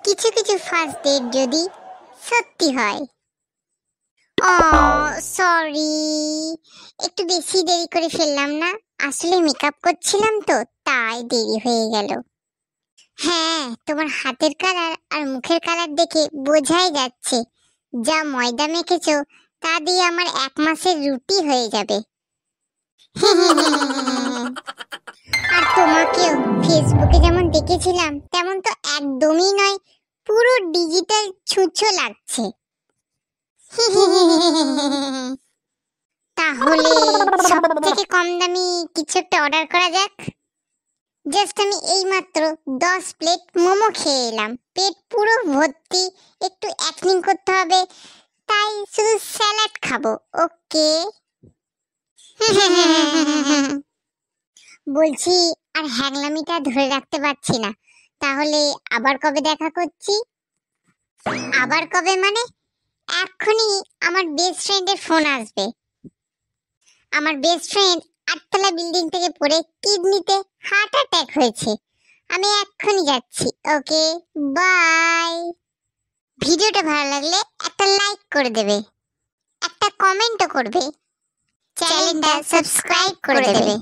কিছু কিছু first date যদি সত্যি হয়। ও সরি, একটু বেশি দেরি করে ফেললাম না? আসলে মেকআপ করছিলাম তো, তাই দেরি হয়ে গেল। হ্যাঁ, তোমার হাতের কালার আর মুখের কালার দেখে বোঝাই যাচ্ছে যা ময়দা মেখেছো তা দিয়ে আমার 1 মাসের রুটি হয়ে যাবে। আর তোমাকেও ফেসবুকে যেমন দেখেছিলাম তেমন তো একদমই নয়, পুরো ডিজিটাল ছুঁচো লাগছে। তাহলে সব থেকে কম দামি কিছু একটা অর্ডার করা যাক। জাস্ট আমি এইমাত্র 10 প্লেট মোমো খেয়ে এলাম, পেট পুরো ভর্তি, একটু অ্যাক্টিং করতে হবে, তাই শুধু স্যালাড খাবো। ওকে। বলছি, আর হ্যাংলামিটা ধরে রাখতে পারছি না, তাহলে আবার কবে দেখা করছি? আবার কবে মানে? এক্ষুনি আমার বেস্ট ফ্রেন্ডের ফোন আসবে। আমার বেস্ট ফ্রেন্ড 8তলা বিল্ডিং থেকে পড়ে কিডনিতে হার্ট অ্যাটাক হয়েছে। আমি এক্ষুনি যাচ্ছি। ওকে, বাই। ভিডিওটা ভালো লাগলে একটা লাইক করে দেবে, একটা কমেন্টও করবে, চ্যানেলটা সাবস্ক্রাইব করে দেবে।